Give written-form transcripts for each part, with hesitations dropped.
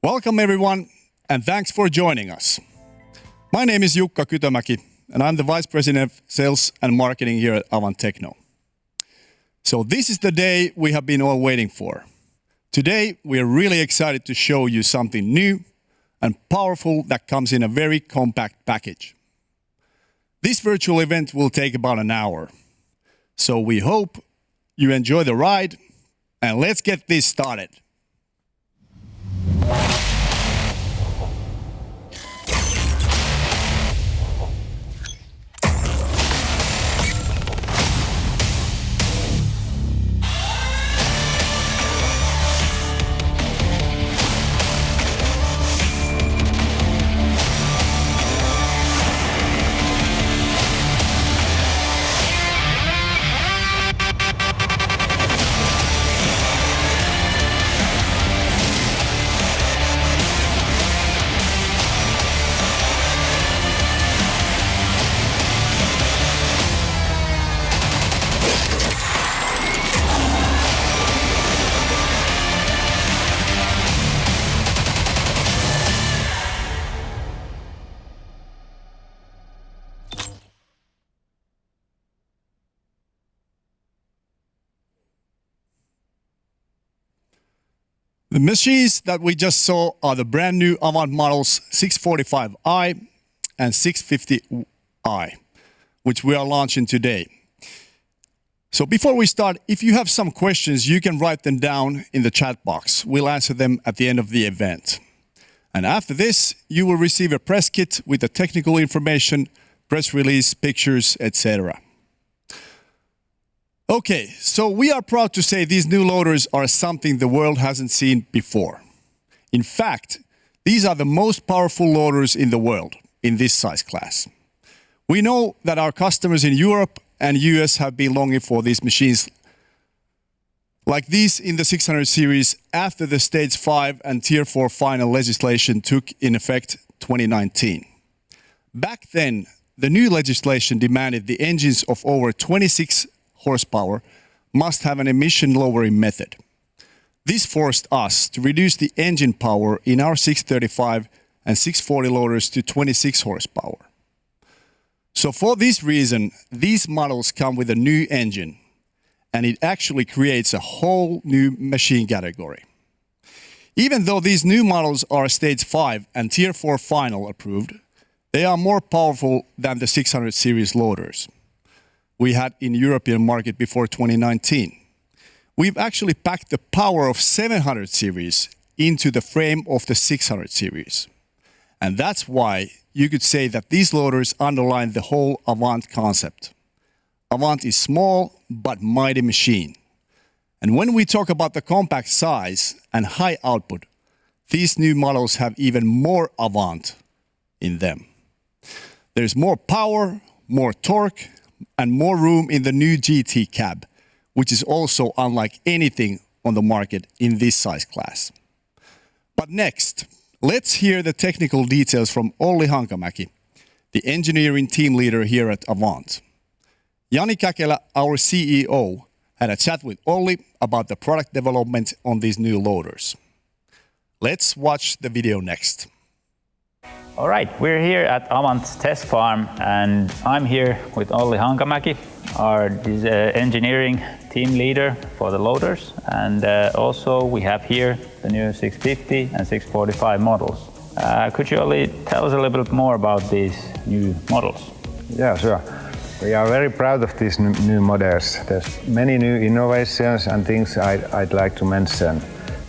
Welcome everyone, and thanks for joining us. My name is Jukka Kytömäki, and I'm the Vice President of Sales and Marketing here at Avant Techno. So this is the day we have been all waiting for. Today, we are really excited to show you something new and powerful that comes in a very compact package. This virtual event will take about an hour. So we hope you enjoy the ride, and let's get this started. The machines that we just saw are the brand new Avant models 645i and 650i, which we are launching today. So before we start, if you have some questions, you can write them down in the chat box. We'll answer them at the end of the event. And after this, you will receive a press kit with the technical information, press release, pictures, etc. Okay, so we are proud to say these new loaders are something the world hasn't seen before. In fact, these are the most powerful loaders in the world in this size class. We know that our customers in Europe and US have been longing for these machines like these in the 600 series after the Stage 5 and Tier 4 final legislation took in effect 2019. Back then, the new legislation demanded the engines of over 26 horsepower must have an emission lowering method. This forced us to reduce the engine power in our 635 and 640 loaders to 26 horsepower. So for this reason, these models come with a new engine, and it actually creates a whole new machine category. Even though these new models are Stage 5 and Tier 4 final approved, they are more powerful than the 600 series loaders we had in European market before 2019. We've actually packed the power of 700 series into the frame of the 600 series. And that's why you could say that these loaders underline the whole Avant concept. Avant is small but mighty machine. And when we talk about the compact size and high output, these new models have even more Avant in them. There's more power, more torque, and more room in the new GT cab, which is also unlike anything on the market in this size class. But next, let's hear the technical details from Olli Hankamäki, the engineering team leader here at Avant. Jani Käkelä, our CEO, had a chat with Olli about the product development on these new loaders. Let's watch the video next. All right, we're here at Avant's test farm, and I'm here with Olli Hankamäki, our engineering team leader for the loaders, and also we have here the new 650 and 645 models. Could you, Olli, tell us a little bit more about these new models? Yeah, sure. We are very proud of these new models. There's many new innovations and things I'd like to mention.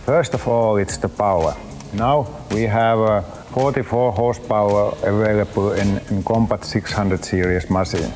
First of all, it's the power. Now we have 44 horsepower available in compact 600 series machine.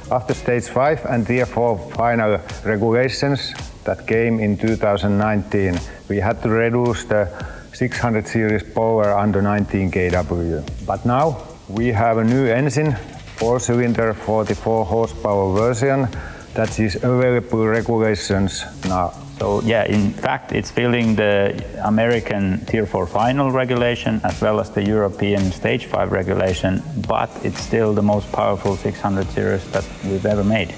After Stage 5 and Tier 4 final regulations that came in 2019, we had to reduce the 600 series power under 19 kW. But now we have a new engine, 4-cylinder 44 horsepower version that is available regulations now. So yeah, in fact, it's filling the American Tier 4 final regulation as well as the European Stage 5 regulation, but it's still the most powerful 600 series that we've ever made.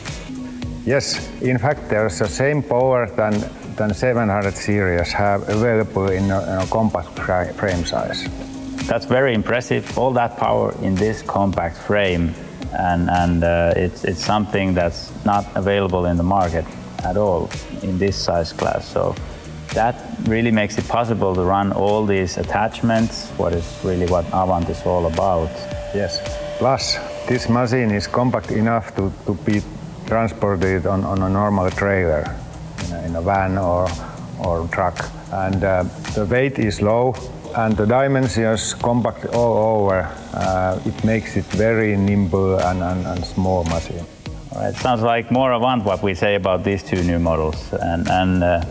Yes, in fact, there's the same power than than 700 series have available in a compact frame size. That's very impressive, all that power in this compact frame, and it's something that's not available in the market at all in this size class. So that really makes it possible to run all these attachments, what Avant is all about. Yes, plus this machine is compact enough to be transported on a normal trailer, in a van or truck. And the weight is low and the dimensions compact all over. It makes it very nimble and small machine. All right, sounds like more Avant what we say about these two new models, and a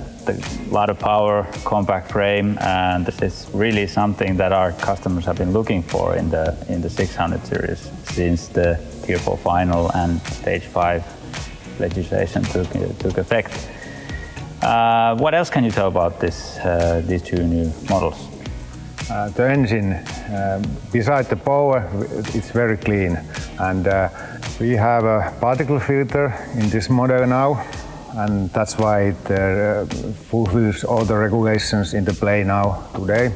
lot of power, compact frame, and this is really something that our customers have been looking for in the 600 series since the Tier 4 final and Stage 5 legislation took effect. What else can you tell about these two new models? The engine, beside the power, it's very clean, and we have a particle filter in this model now, and that's why it fulfills all the regulations in the play now today.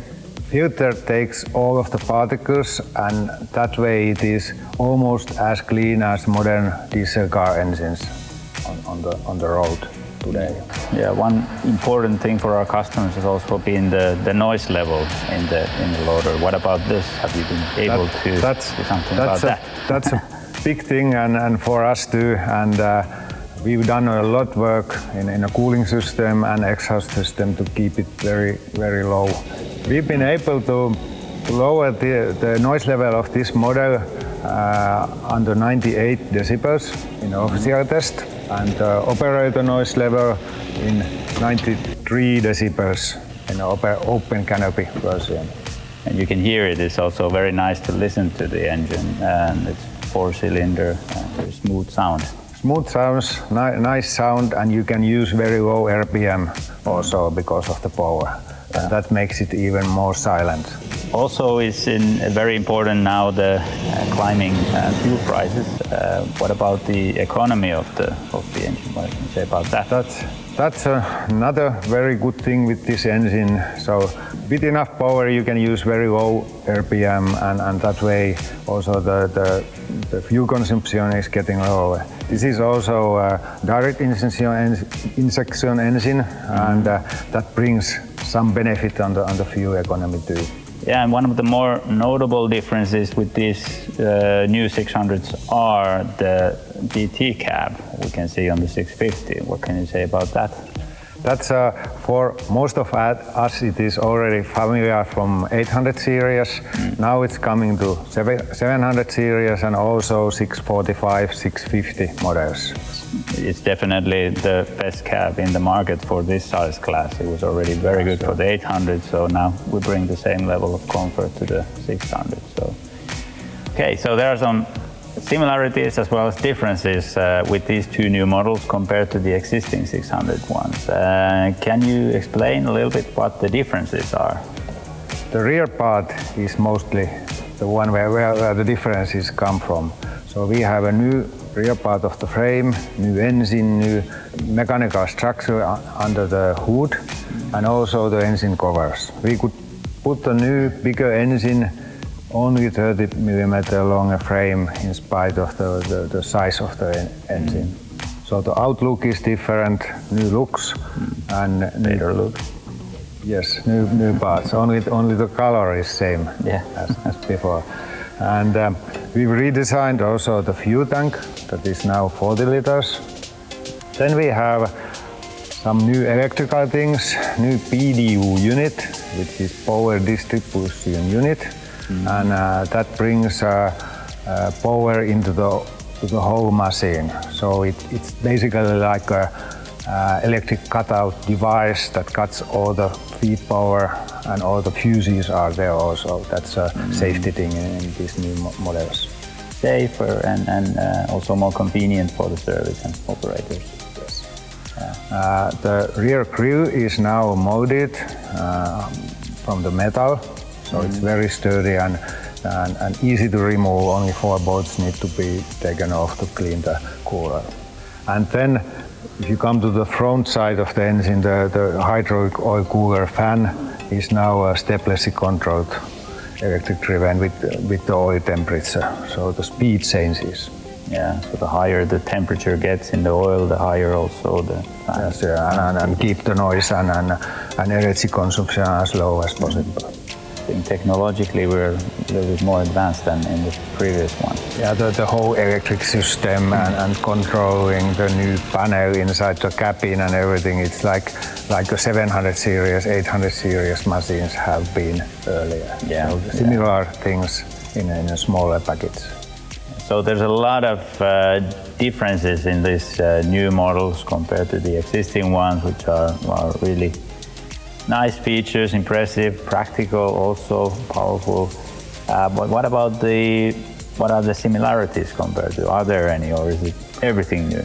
Filter takes all of the particles, and that way it is almost as clean as modern diesel car engines on the road today. Yeah, one important thing for our customers has also been the noise level in the loader. What about this? Have you been able to do something about that? That's a big thing, and for us too. And we've done a lot of work in a cooling system and exhaust system to keep it very, very low. We've been able to lower the noise level of this model under 98 decibels in official test, and the operator noise level in 93 decibels in open canopy version. And you can hear it. It's also very nice to listen to the engine, and it's 4-cylinder and very smooth sound. Smooth sounds, nice sound, and you can use very low RPM also because of the power. And that makes it even more silent. Also, it's very important now the climbing fuel prices. What about the economy of the engine? What can you say about that? That's another very good thing with this engine. So with enough power you can use very low RPM, and that way also the fuel consumption is getting lower. This is also a direct injection engine, and that brings some benefit on the fuel economy too. Yeah, and one of the more notable differences with these new 600s are the GT cab we can see on the 650. What can you say about that? That's for most of us, it is already familiar from 800 series. Now it's coming to 700 series and also 645, 650 models. It's definitely the best cab in the market for this size class. It was already very good for the 800, so now we bring the same level of comfort to the 600. Okay, so there are some similarities as well as differences with these two new models compared to the existing 600 ones. Can you explain a little bit what the differences are? The rear part is mostly the one where the differences come from. So we have a new rear part of the frame, new engine, new mechanical structure under the hood, and also the engine covers. We could put a new, bigger engine, only 30mm longer frame in spite of the size of the engine. So the outlook is different, new looks and better look. Yes, new parts. Only the color is same as before. And we've redesigned also the fuel tank that is now 40 liters. Then we have some new electrical things, new PDU unit, which is power distribution unit. And that brings power into the whole machine. So it's basically like a electric cutout device that cuts all the feed power, and all the fuses are there also. That's a safety thing in these new models. Safer and also more convenient for the service and operators. Yes. The rear grille is now molded from the metal. So it's very sturdy and easy to remove. Only 4 bolts need to be taken off to clean the cooler. And then If you come to the front side of the engine, the hydraulic oil cooler fan is now steplessly controlled, electric driven with the oil temperature, so the speed changes. Yeah, so the higher the temperature gets in the oil, the higher also the fan. Yes, yeah, and keep the noise and energy consumption as low as possible. I think technologically we're a little bit more advanced than in the previous one. Yeah, the whole electric system and controlling the new panel inside the cabin and everything, it's like the 700 series, 800 series machines have been earlier. Yeah, so similar things in a smaller package. So there's a lot of differences in these new models compared to the existing ones, which are really nice features, impressive, practical, also powerful. But what are the similarities compared to? Are there any, or is it everything new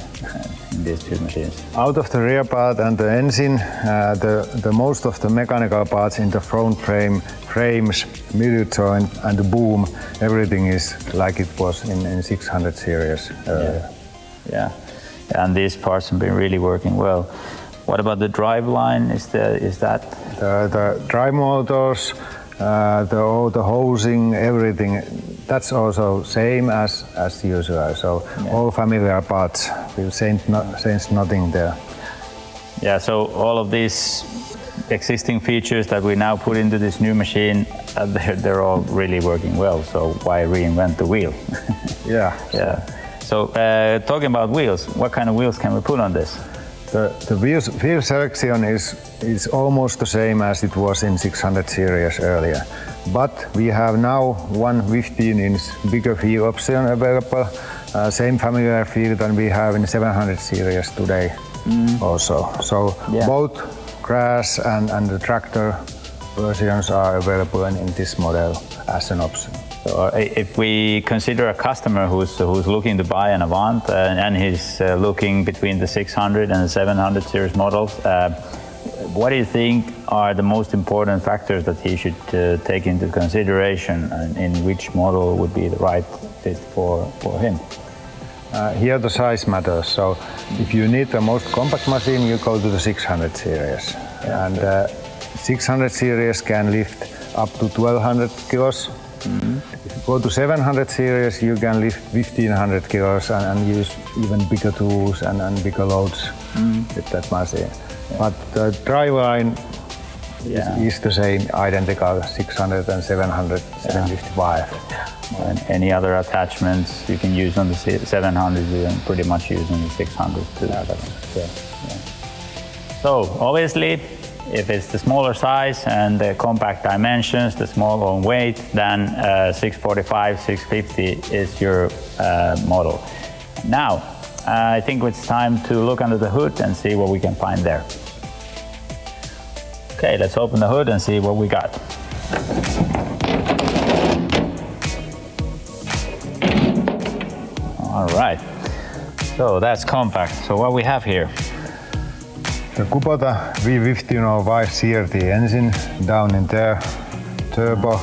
in these two machines? Out of the rear part and the engine, the most of the mechanical parts in the front frames, mirror joint and the boom, everything is like it was in 600 series earlier. Yeah, and these parts have been really working well. What about the drive line? Is that? The drive motors, the hosing, everything, that's also same as usual. So all familiar parts, we'll change nothing there. Yeah, so all of these existing features that we now put into this new machine, they're all really working well. So why reinvent the wheel? Yeah. Yeah. So talking about wheels, what kind of wheels can we put on this? The wheel selection is almost the same as it was in 600 series earlier, but we have now one 15-inch bigger wheel option available, same familiar wheel than we have in 700 series today also. So both crash and the tractor versions are available in this model as an option. So if we consider a customer who's looking to buy an Avant and he's looking between the 600 and the 700 series models, what do you think are the most important factors that he should take into consideration, and in which model would be the right fit for him? Here the size matters. So if you need the most compact machine, you go to the 600 series. And 600 series can lift up to 1200 kilos. If you go to 700 series, you can lift 1500 kilos and use even bigger tools and bigger loads with that machine. But the drive line is the same, identical, 600 and 700, 755. And any other attachments you can use on the 700, you can pretty much use on the 600 too. So obviously, if it's the smaller size and the compact dimensions, the small on weight, then 645, 650 is your model. Now, I think it's time to look under the hood and see what we can find there. Okay, let's open the hood and see what we got. All right, so that's compact. So what we have here? The Kubota V1505 CRT engine down in there, turbo,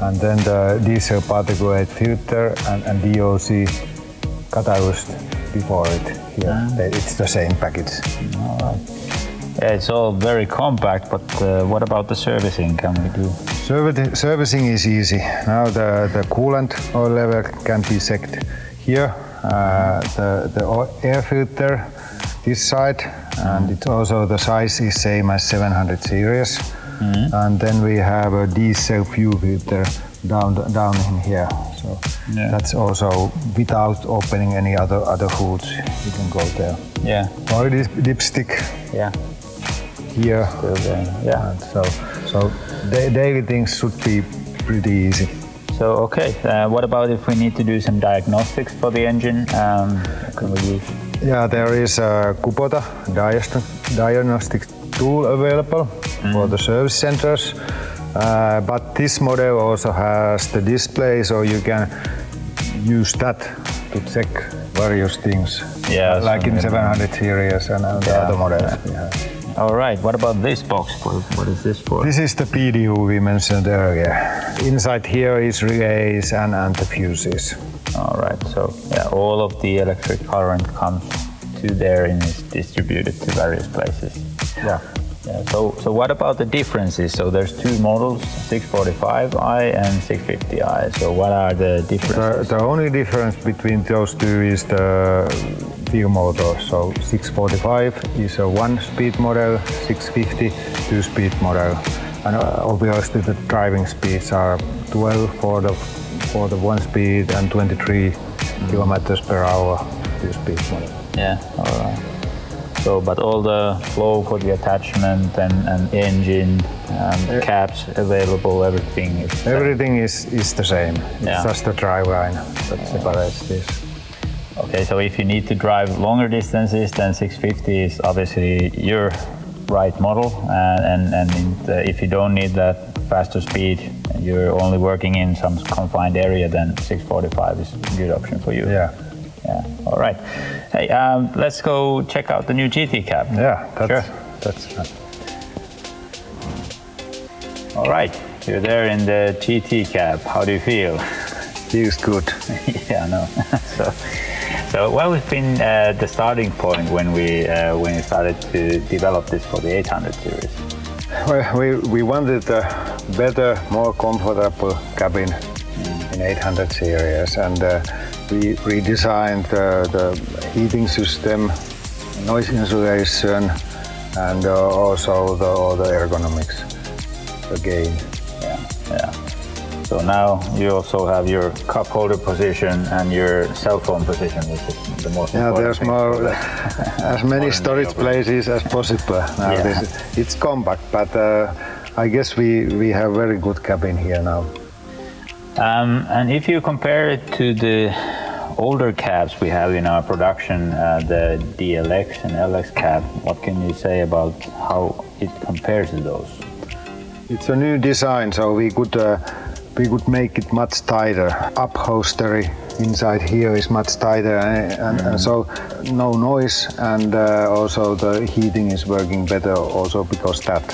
and then the diesel particulate filter and DOC catalyst before it here. It's the same package. All right. Yeah, it's all very compact, but what about the servicing? Can we do? Servicing is easy. Now the coolant oil level can be checked here. The air filter this side, and it's also the size is same as 700 series. And then we have a diesel fuel filter down in here. So that's also without opening any other hoods. You can go there. Yeah. Or this dipstick. Yeah. Here. Still there. Yeah. And so daily things should be pretty easy. So okay. What about if we need to do some diagnostics for the engine? What can we use? Yeah, there is a Kubota diagnostic tool available for the service centers, but this model also has the display, so you can use that to check various things, like in 700 series and the other models. All right, what about this box? What is this for? This is the PDU we mentioned earlier. Inside here is relays and the fuses. All right, so all of the electric current comes two there and it's distributed to various places. Yeah. Yeah, so what about the differences? So there's two models, 645i and 650i. So what are the differences? The only difference between those two is the wheel motor. So 645 is a one-speed model, 650 two-speed model. And obviously the driving speeds are 12 for the one speed and 23 kilometers per hour two-speed model. Yeah, all right. So, but all the flow for the attachment and engine and caps available, everything is... Everything is the same. It's Yeah. just the driveline that separates this. Okay, so if you need to drive longer distances, then 650 is obviously your right model, and if you don't need that faster speed, you're only working in some confined area, then 645 is a good option for you. Yeah. Yeah. All right. Hey, let's go check out the new GT cab. Yeah, Sure. that's right. All right. You're there in the GT cab. How do you feel? Feels good. Yeah, I know. So what has been the starting point when we started to develop this for the 800 series? Well, we wanted a better, more comfortable cabin in 800 series, and we redesigned the heating system, noise insulation, and also all the ergonomics again. Yeah. So now you also have your cup holder position and your cell phone position, which is the most important. Yeah, there's thing more, as many modern storage vehicle. places as possible. Now Yeah. it's compact, but I guess we have very good cabin here now. And if you compare it to the older cabs we have in our production, the DLX and LX cab, what can you say about how it compares to those? It's a new design, so we could make it much tighter. Upholstery inside here is much tighter, and so no noise, and also the heating is working better also because that.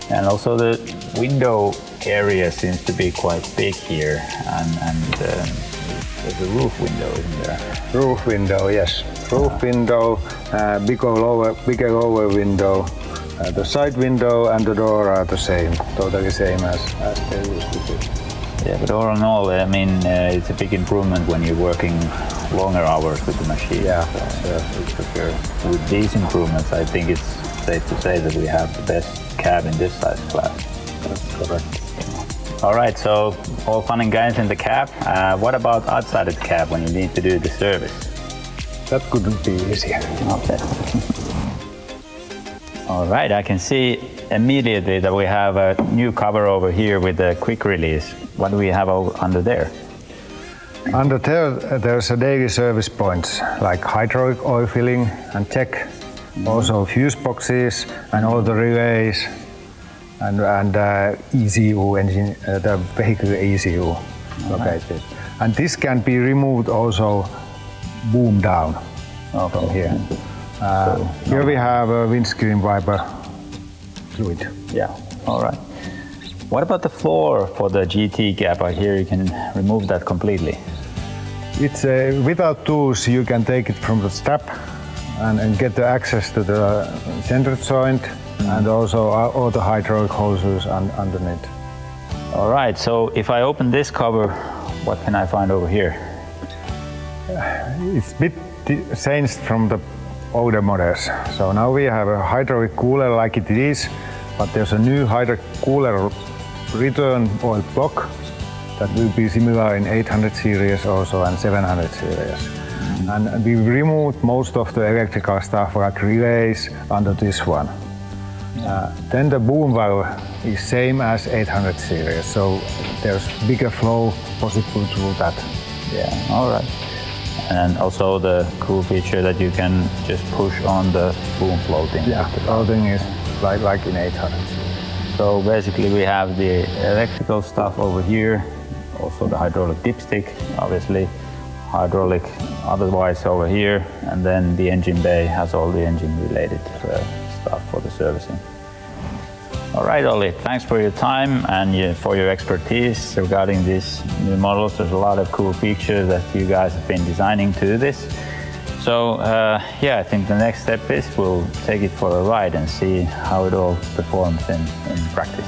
And also the window area seems to be quite big here, and there's a roof window, isn't there? Roof window, yes. Roof window, bigger lower window. The side window and the door are the same, totally same as they used to be. Yeah, but all in all, I mean, it's a big improvement when you're working longer hours with the machine. Yeah, so, for sure. With these improvements, I think it's safe to say that we have the best cab in this size class. That's correct. All right, so all fun and games in the cab. What about outside of the cab when you need to do the service? That couldn't be easier. Okay. All right, I can see immediately that we have a new cover over here with the quick release. What do we have under there? Under there, there's a daily service points like hydraulic oil filling and check, also fuse boxes and all the relays and ECU engine, the vehicle ECU located. And this can be removed also boom down from here. Here we have a windscreen wiper fluid. Yeah, all right. What about the floor for the GT cab? I hear you can remove that completely. It's without tools, you can take it from the strap and get the access to the center joint and also all the hydraulic hoses underneath. All right, so if I open this cover, what can I find over here? It's a bit changed from the older models. So now we have a hydraulic cooler like it is, but there's a new hydraulic cooler return oil block that will be similar in 800 series also and 700 series. And we removed most of the electrical stuff like relays under this one. Then the boom valve is same as 800 series, so there's bigger flow possible through that. Yeah, all right. And also the cool feature that you can just push on the boom floating. Yeah, the floating is like in 800. So basically we have the electrical stuff over here, also the hydraulic dipstick, obviously, hydraulic otherwise over here, and then the engine bay has all the engine related stuff for the servicing. All right, Olli, thanks for your time and for your expertise regarding these new models. There's a lot of cool features that you guys have been designing to this. So yeah, I think the next step is we'll take it for a ride and see how it all performs in practice.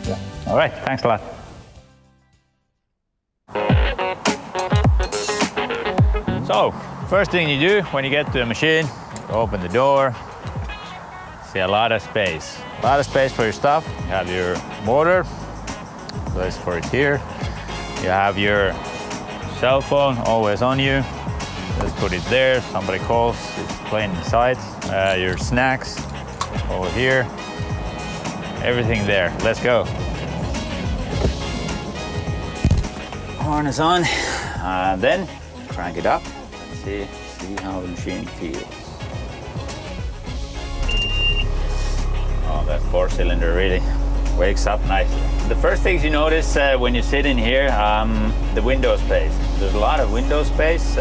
Yeah. All right, thanks a lot. So, first thing you do when you get to the machine, open the door, see a lot of space. A lot of space for your stuff. You have your motor, place for it here. You have your cell phone always on you. Just put it there, somebody calls, it's playing inside. Your snacks over here. Everything there, let's go. Harness on, then crank it up. See how the machine feels. Oh, that 4-cylinder really wakes up nicely. The first things you notice when you sit in here, the window space. There's a lot of window space.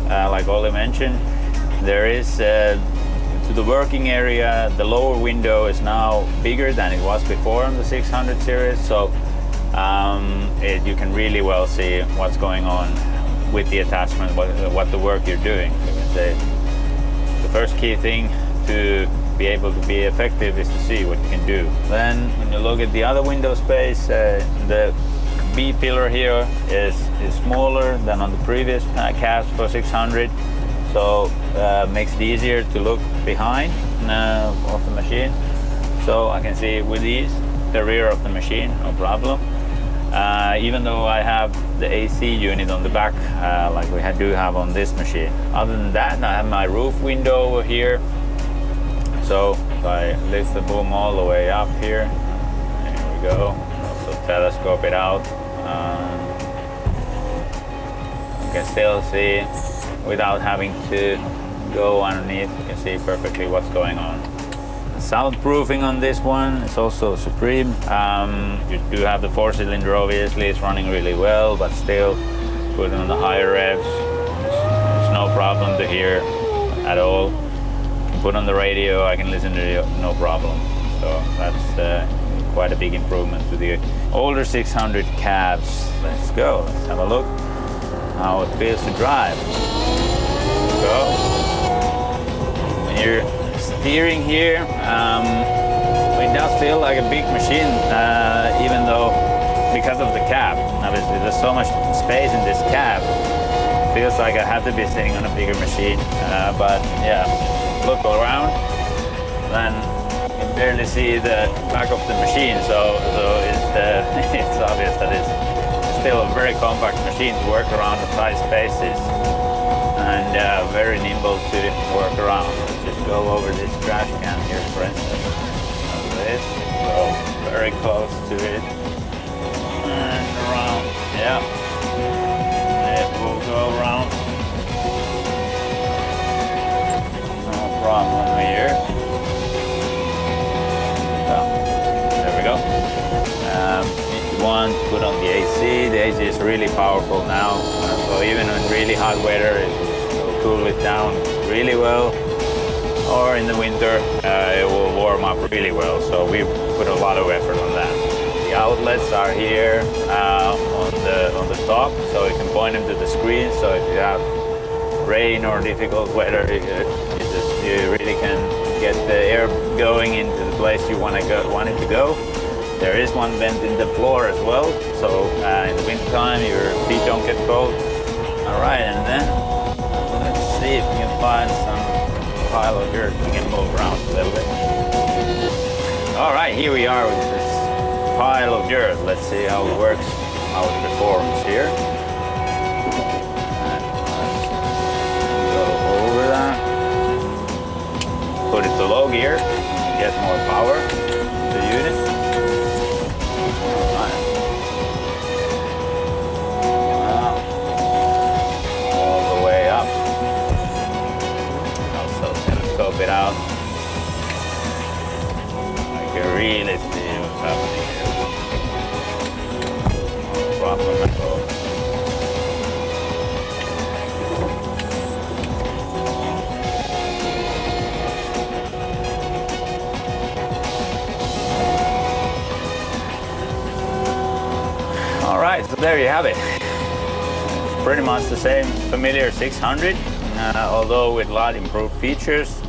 Like Olli mentioned, there is to the working area, the lower window is now bigger than it was before on the 600 series, so you can really well see what's going on with the attachment, what the work you're doing. The first key thing to be able to be effective is to see what you can do. Then when you look at the other window space, the B pillar here is smaller than on the previous cabs for 600, so makes it easier to look behind of the machine. So I can see with these the rear of the machine, no problem. Even though I have the AC unit on the back, like we do have on this machine. Other than that, I have my roof window over here. So if I lift the boom all the way up here, there we go. Also telescope it out. You can still see without having to go underneath. You can see perfectly what's going on. The soundproofing on this one is also supreme. You do have the 4-cylinder, obviously it's running really well, but still put on the higher revs, it's no problem to hear at all. Put on the radio, I can listen to it, no problem. So that's quite a big improvement to the older 600 cabs. Let's go, let's have a look how it feels to drive. Let's go. When you're steering here, it does feel like a big machine, even though because of the cab. Obviously, there's so much space in this cab. It feels like I have to be sitting on a bigger machine, but yeah, look around, then you can barely see the back of the machine, so it's obvious that it's still a very compact machine to work around the tight spaces, and very nimble to work around. Let's just go over this trash can here, for instance. Like this, go very close to it, and around, yeah. It will go around. Problem here. Oh, there we go. If you want to put on the AC, the AC is really powerful now. So even in really hot weather, it will cool it down really well. Or in the winter, it will warm up really well. So we put a lot of effort on that. The outlets are here on the top, so you can point them to the screen. So if you have rain or difficult weather, you really can get the air going into the place you want it to go. There is one vent in the floor as well, so in the winter time your feet don't get cold. All right, and then let's see if we can find some pile of dirt. We can move around a little bit. All right, here we are with this pile of dirt. Let's see how it works, how it performs here. Put it to low gear, get more power to the unit. All the way up. Also telescope it out. I can really see what's happening here. No problem at all. Alright, so there you have it. It's pretty much the same familiar 600. although with a lot improved features.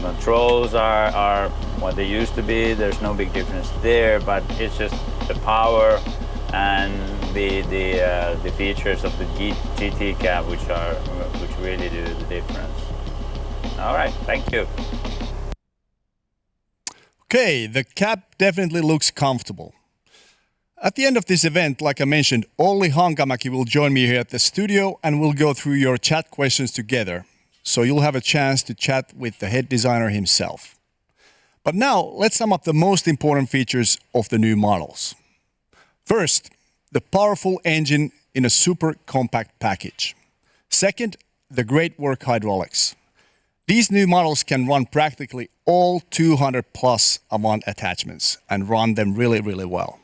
Controls are what they used to be. There's no big difference there, but it's just the power and the features of the GT cab which really do the difference. All right, thank you. Okay, the cab definitely looks comfortable. At the end of this event, like I mentioned, Olli Hankamäki will join me here at the studio and we'll go through your chat questions together. So you'll have a chance to chat with the head designer himself. But now, let's sum up the most important features of the new models. First, the powerful engine in a super compact package. Second, the great work hydraulics. These new models can run practically all 200 plus Avant attachments and run them really, really well.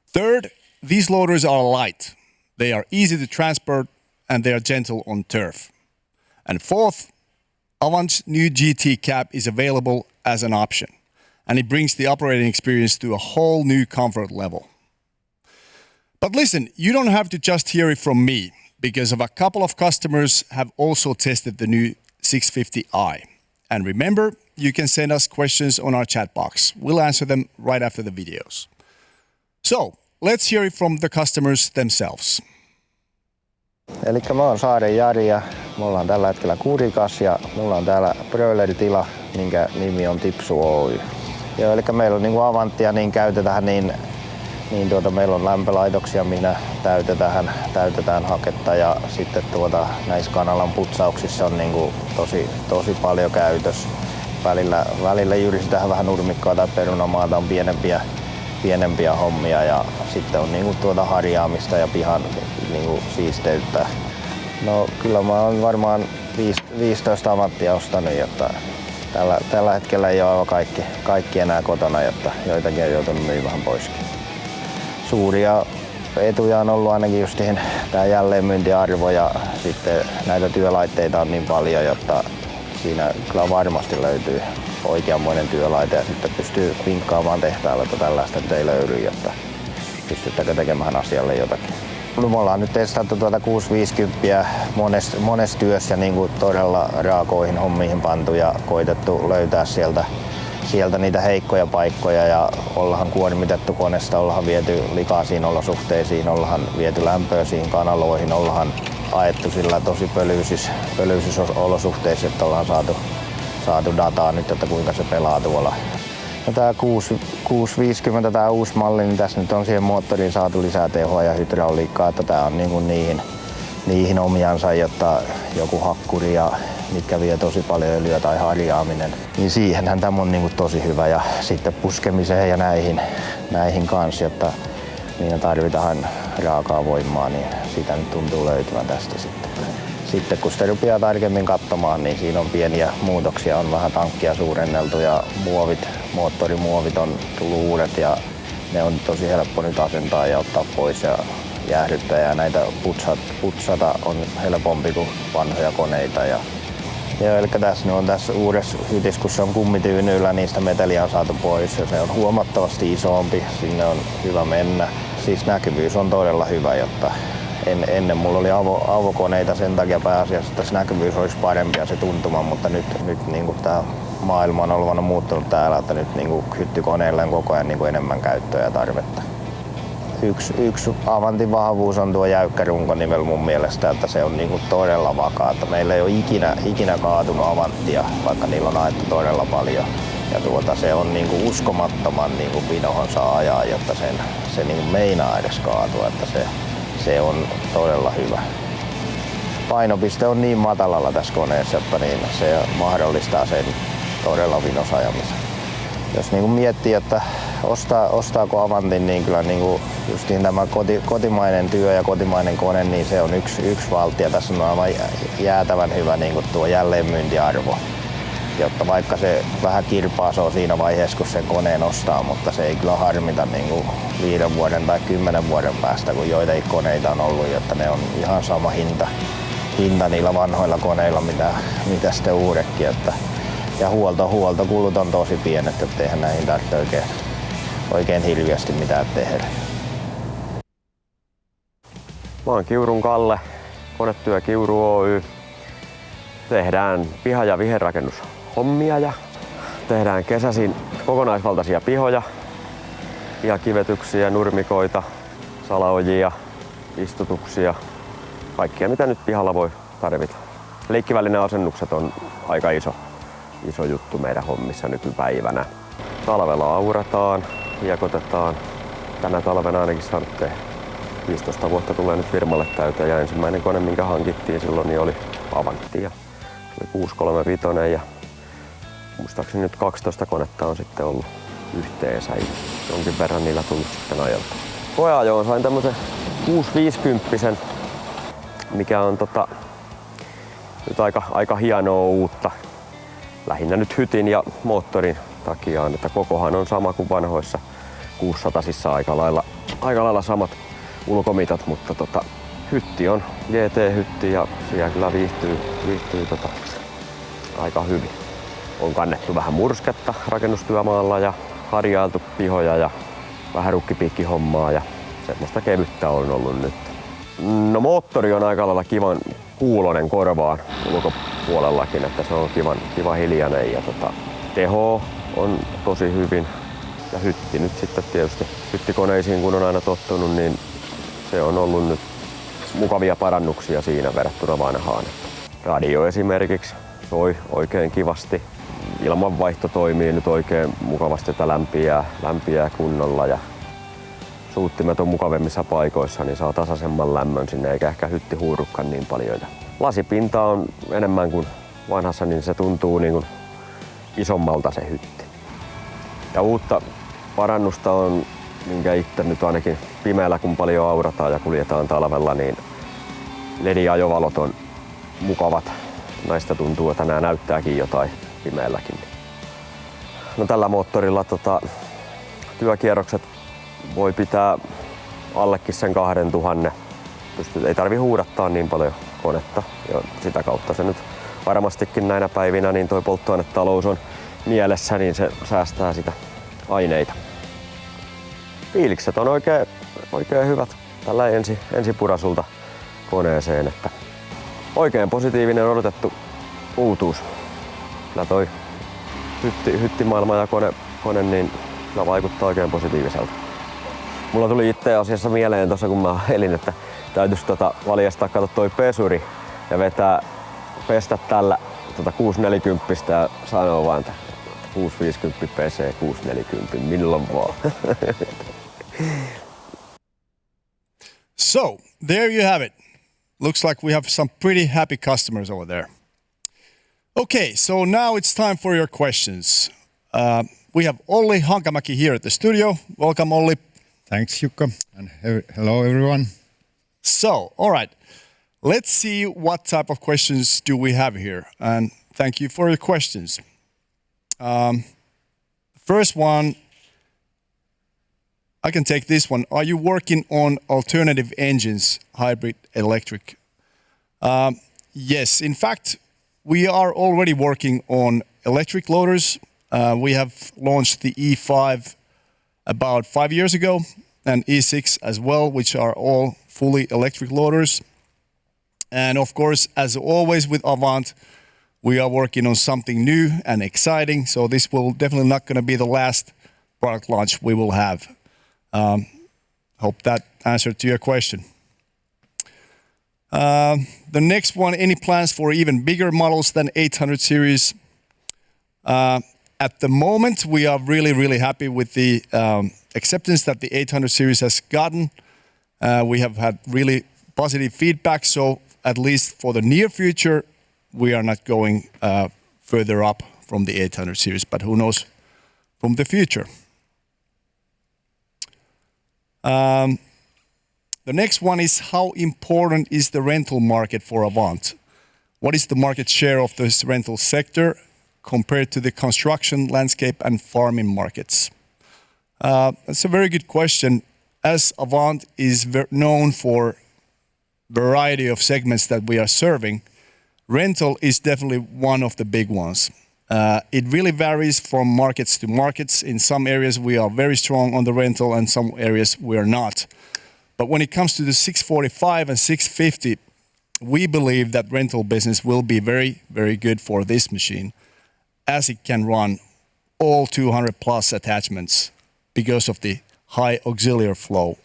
Third, these loaders are light. They are easy to transport and they are gentle on turf. And fourth, Avant's new GT cab is available as an option, and it brings the operating experience to a whole new comfort level. But listen, you don't have to just hear it from me, because of a couple of customers have also tested the new 650i. And remember, you can send us questions on our chat box. We'll answer them right after the videos. So, let's hear it from the customers themselves. Elikkä mä oon Saaren Jari ja me ollaan tällä hetkellä Kurikas ja mulla on täällä broileritila, minkä nimi on Tipsu Oy. Joo, elikkä meillä on niinku Avanttia, niin käytetään meillä on lämpölaitoksia, minä täytetään haketta ja sitten näissä kanalan putsauksissa on niinku tosi paljon käytös. Välillä jyristetään vähän nurmikkoa tai perunamaata, on pienempiä hommia ja sitten on niinku harjaamista ja pihan niinku siisteyttä. No kyllä mä oon varmaan 15 Avanttia ostanut, jotta tällä hetkellä ei ole aivan kaikki enää kotona, jotta joitakin on joutunut myymään vähän poiskin. Suuria etuja on ollut ainakin justiin tää jälleenmyyntiarvo ja sitten näitä työlaitteita on niin paljon, jotta siinä kyllä varmasti löytyy oikeanmoinen työlaite ja sitten pystyy vinkkaamaan tehtailla, että tällaista nyt ei löydy, jotta pystyttekö tekemään asialle jotakin. Me ollaan nyt testattu 650 monessa työssä niin kuin todella raakoihin hommiin pantu ja koitettu löytää sieltä niitä heikkoja paikkoja ja ollaan kuormitettu koneesta, ollaan viety likaisiin olosuhteisiin, ollaan viety lämpöisiin kanaloihin, ollaan ajettu sillä tosi pölyisissä olosuhteissa, että ollaan saatu dataa nyt, että kuinka se pelaa tuolla. No tää 650, tää uusi malli, niin tässä nyt on siihen moottoriin saatu lisää tehoa ja hydrauliikkaa, että tää on niinku niihin omiansa, jotta joku hakkuri ja mitkä vie tosi paljon öljyä tai harjaaminen, niin siihenhän tämä on niinku tosi hyvä ja sitten puskemiseen ja näihin kanssa, jotta niin tarvitaan raakaa voimaa, niin sitä nyt tuntuu löytyvän tästä sitten. Sitten kun sitä rupeaa tarkemmin katsomaan, niin siinä on pieniä muutoksia, on vähän tankkia suurenneltu ja moottorimuovit on tullut uudet ja ne on tosi helppo nyt asentaa ja ottaa pois ja jäähdyttää ja näitä putsata on helpompi kuin vanhoja koneita. Eli tässä uudessa hytiskussa on kummityynyillä, niistä meteliä on saatu pois ja se on huomattavasti isompi, sinne on hyvä mennä. Siis näkyvyys on todella hyvä, jotta ennen mulla oli avokoneita sen takia pääasiassa, että näkyvyys olisi parempi ja se tuntuma, mutta nyt niin tämä maailma on ollut muuttunut täällä, että nyt niin hyttykoneilla on koko ajan niin enemmän käyttöä ja tarvetta. Yksi Avantin vahvuus on tuo jäykkä runkonivel mun mielestä, että se on niin todella vakaa. Että meillä ei ole ikinä kaatunut Avanttia, vaikka niillä on ajettu todella paljon. Ja se on niin uskomattoman niin pinohon saa ajaa, jotta se niin meinaa edes kaatua, että se on todella hyvä. Painopiste on niin matalalla tässä koneessa, että niin se mahdollistaa sen todella vinosajamisen. Jos niin miettii, että ostaako Avantin, niin kyllä niin justiin tämä kotimainen työ ja kotimainen kone, niin se on yksi valtia. Tässä on aivan jäätävän hyvä niin tuo jälleenmyyntiarvo. Jotta vaikka se vähän kirpaasoo siinä vaiheessa, kun sen koneen ostaa, mutta se ei kyllä harmita niin 5 vuoden tai 10 vuoden päästä, kun joitakin koneita on ollut, jotta ne on ihan sama hinta niillä vanhoilla koneilla, mitä sitten uudekin. Ja huoltokulut on tosi pienet, että eihän näihin tarvitse oikein hirveästi mitään tehdä. Mä oon Kiurun Kalle, Konetyö Kiuru Oy. tehdään piha- ja viherrakennushommia ja tehdään kesäisin kokonaisvaltaisia pihoja ja kivetyksiä, nurmikoita, salaojia, istutuksia, kaikkia mitä nyt pihalla voi tarvita. Leikkivälinen asennukset on aika iso juttu meidän hommissa nykypäivänä. Talvella aurataan, hiekotetaan. Tänä talvena ainakin saanut tehdä. 15 vuotta tulee nyt firmalle täyteen ja ensimmäinen kone, minkä hankittiin silloin, niin oli Avantti. Ja se oli 635 ja muistaakseni nyt 12 konetta on sitten ollut yhteensä ja jonkin verran niillä tullut sitten ajelta. Koeajoon sain tämmösen 650, mikä on nyt aika hienoa uutta. Lähinnä nyt hytin ja moottorin takia, että kokohan on sama kuin vanhoissa 600-sissa aika lailla samat ulkomitat, mutta hytti on GT-hytti ja siellä kyllä viihtyy aika hyvin. On kannettu vähän mursketta rakennustyömaalla ja harjailtu pihoja ja vähän rukkipiikkihommaa ja semmoista kevyttä on ollut nyt. No moottori on aika lailla kivan kuulonen korvaan ulkopuolellakin, että se on kiva hiljainen ja teho on tosi hyvin. Ja hytti nyt sitten tietysti hyttikoneisiin kun on aina tottunut, niin se on ollut nyt mukavia parannuksia siinä verrattuna vanhaan. Radio esimerkiksi soi oikein kivasti. Ilmanvaihto toimii nyt oikein mukavasti, että lämpiää kunnolla ja suuttimet on mukavemmissa paikoissa, niin saa tasaisemman lämmön sinne eikä ehkä hytti huurukkaan niin paljon. Lasipinta on enemmän kuin vanhassa, niin se tuntuu niin kuin isommalta se hytti. Ja uutta parannusta on, minkä itse nyt ainakin pimeällä kun paljon aurataan ja kuljetaan talvella, niin LED-ajovalot on mukavat. Näistä tuntuu, että nämä näyttääkin jotain pimeälläkin. No, tällä moottorilla työkierrokset voi pitää allekin sen 2000. Ei tarvi huudattaa niin paljon konetta ja sitä kautta se nyt varmastikin näinä päivinä niin toi polttoainetalous on mielessä, niin se säästää sitä aineita. Fiilikset on oikein hyvät tällä ensipurasulta koneeseen, että oikein positiivinen odotettu uutuus. Kyllä toi hyttimaailma ja kone niin kyllä vaikuttaa oikein positiiviselta. Mulla tuli itse asiassa mieleen tuossa kun mä elin, että täytyisi valjastaa toi pesuri ja pestä tällä 640 ja sanoa vaan, että 650 pesee 640, milloin vaan. So, there you have it. Looks like we have some pretty happy customers over there. Okay, so now it's time for your questions. We have Olli Hankamäki here at the studio. Welcome, Olli. Thanks, Jukka, and hello, everyone. So, all right, let's see what type of questions do we have here, and thank you for your questions. First one, I can take this one. Are you working on alternative engines, hybrid, electric? Yes, in fact, we are already working on electric loaders. We have launched the E5 about 5 years ago and E6 as well, which are all fully electric loaders. And of course, as always with Avant, we are working on something new and exciting. So this will definitely not going to be the last product launch we will have. Hope that answered to your question. The next one, any plans for even bigger models than 800 series? At the moment, we are really happy with the acceptance that the 800 series has gotten. We have had really positive feedback, so at least for the near future, we are not going further up from the 800 series, but who knows from the future. The next one is, how important is the rental market for Avant? What is the market share of this rental sector compared to the construction, landscape, and farming markets? That's a very good question. As Avant is known for variety of segments that we are serving, rental is definitely one of the big ones. It really varies from markets to markets. In some areas we are very strong on the rental and some areas we are not. But when it comes to the 645 and 650, we believe that rental business will be very, very good for this machine as it can run all 200 plus attachments because of the high auxiliary flow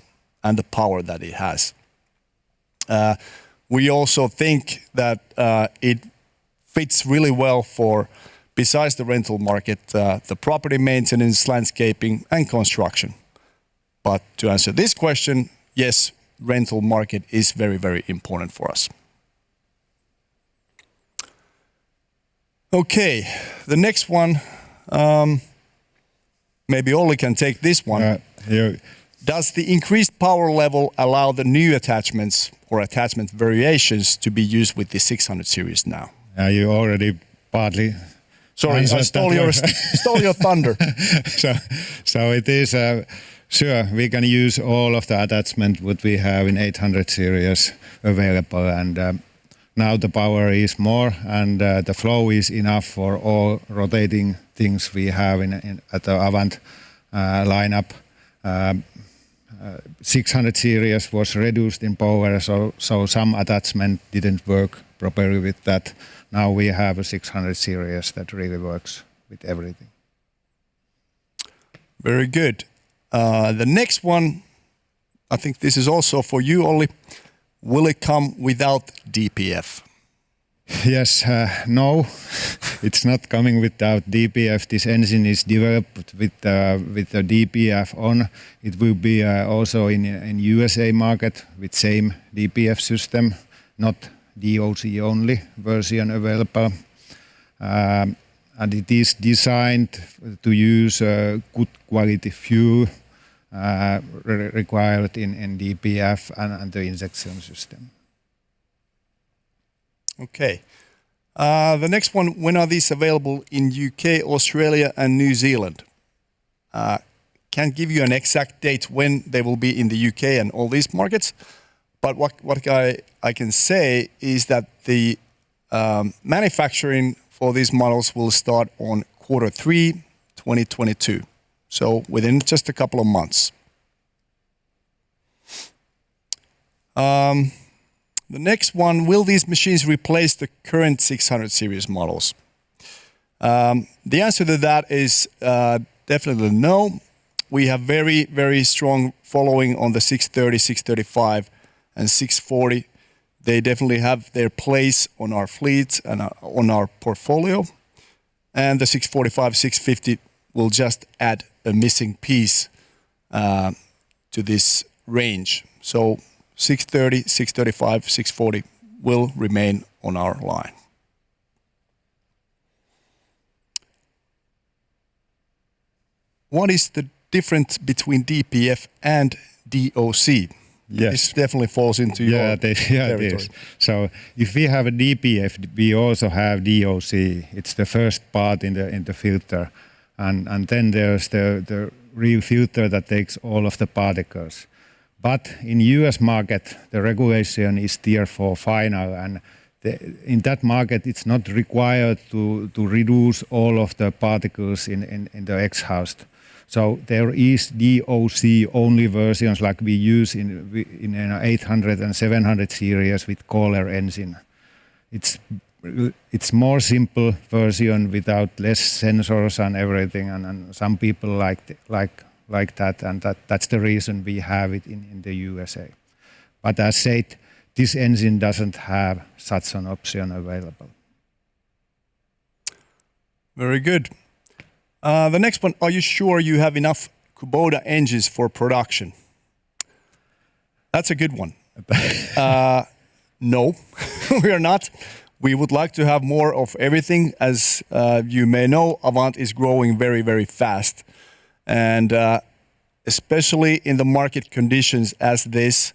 and the power that it has. We also think that it fits really well for, besides the rental market, the property maintenance, landscaping, and construction. But to answer this question, yes, rental market is very, very important for us. Okay, the next one, maybe Olli can take this one. Does the increased power level allow the new attachments or attachment variations to be used with the 600 series now? You already partly. Sorry, I stole your thunder. So it is sure we can use all of the attachment what we have in 800 series available, and now the power is more and the flow is enough for all rotating things we have at the Avant lineup. 600 series was reduced in power, so some attachment didn't work properly with that. Now we have a 600 series that really works with everything. Very good. The next one, I think this is also for you, Olli. Will it come without DPF? Yes, no, it's not coming without DPF. This engine is developed with the DPF on. It will be also in USA market with same DPF system, not DOC only version available. And it is designed to use good quality fuel required in DPF and the injection system. Okay. The next one, when are these available in UK, Australia and New Zealand? Can't give you an exact date when they will be in the UK and all these markets, but what I can say is that the manufacturing for these models will start on Q3 2022, so within just a couple of months. The next one, will these machines replace the current 600 series models? The answer to that is definitely no. We have very, very strong following on the 630, 635 and 640. They definitely have their place on our fleet and on our portfolio. And the 645, 650 will just add a missing piece to this range. So 630, 635, 640 will remain on our line. What is the difference between DPF and DOC? Yes. This definitely falls into your territory. It is. So if we have a DPF, we also have DOC. It's the first part in the filter. And then there's the real filter that takes all of the particles. But in US market, the regulation is Tier 4 final, and in that market, it's not required to reduce all of the particles in the exhaust. So there is DOC only versions like we use in 800 and 700 series with Kohler engine. It's more simple version without less sensors and everything, and some people like that, and that's the reason we have it in the USA. But as said, this engine doesn't have such an option available. Very good. The next one, are you sure you have enough Kubota engines for production? That's a good one. No, we are not. We would like to have more of everything. As you may know, Avant is growing very, very fast. And especially in the market conditions as this,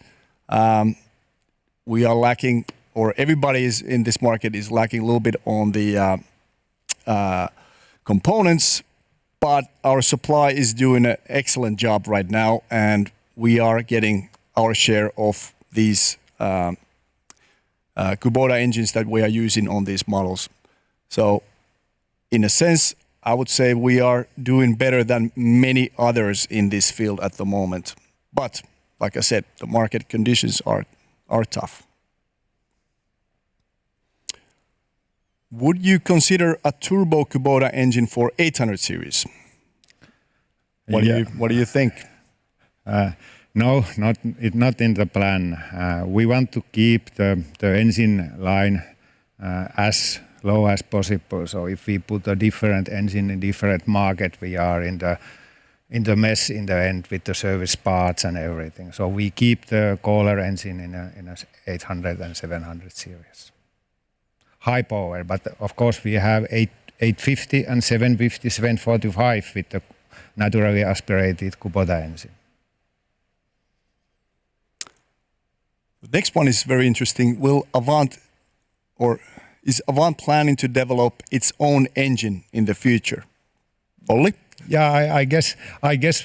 we are lacking, or everybody is in this market is lacking a little bit on the components, but our supply is doing an excellent job right now, and we are getting our share of these Kubota engines that we are using on these models. So in a sense, I would say we are doing better than many others in this field at the moment. But like I said, the market conditions are tough. would you consider a turbo Kubota engine for 800 series? What do you think? No, not in the plan. We want to keep the engine line as low as possible. So if we put a different engine in different market, we are in the mess in the end with the service parts and everything. So we keep the Kohler engine in a 800 and 700 series. High power, but of course we have 850 and 750, 745 with the naturally aspirated Kubota engine. The next one is very interesting. Is Avant planning to develop its own engine in the future? Olli? Yeah, I guess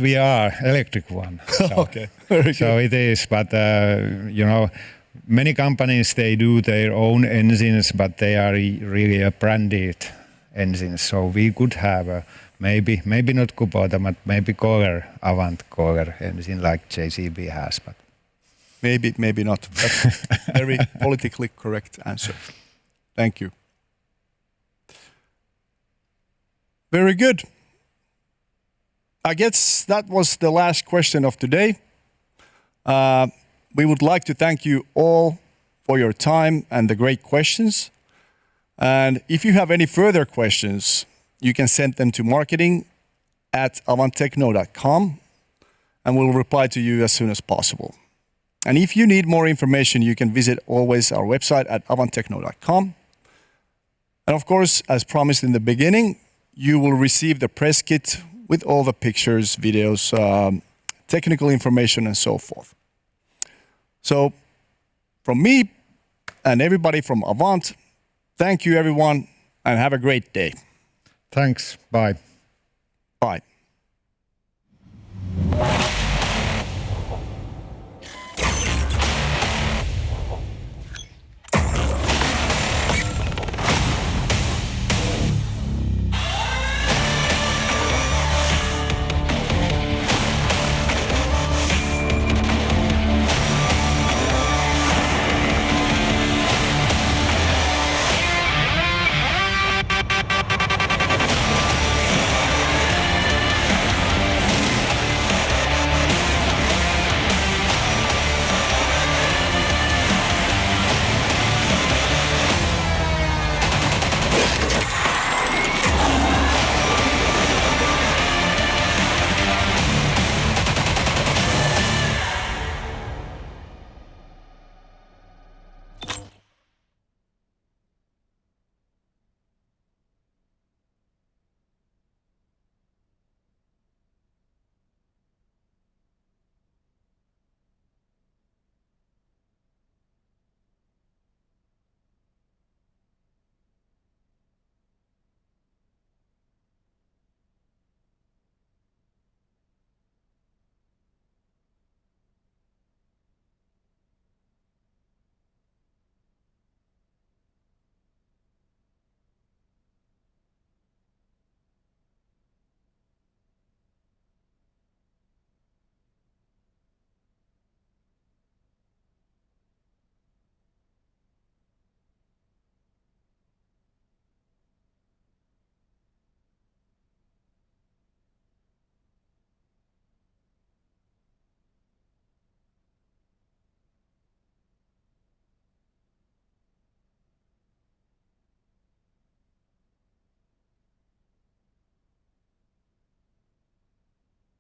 we are electric one. So, okay, very good. So it is, but many companies they do their own engines, but they are really a branded engines. So we could have maybe not Kubota, but maybe Kohler, Avant Kohler engine like JCB has, but maybe not. That's a very politically correct answer. Thank you. Very good. I guess that was the last question of today. We would like to thank you all for your time and the great questions. And if you have any further questions, you can send them to marketing@avanttechno.com and we'll reply to you as soon as possible. And if you need more information, you can visit always our website at avanttechno.com. And of course, as promised in the beginning, you will receive the press kit with all the pictures, videos, technical information, and so forth. So from me and everybody from Avant, thank you everyone and have a great day. thanks. Bye. Bye.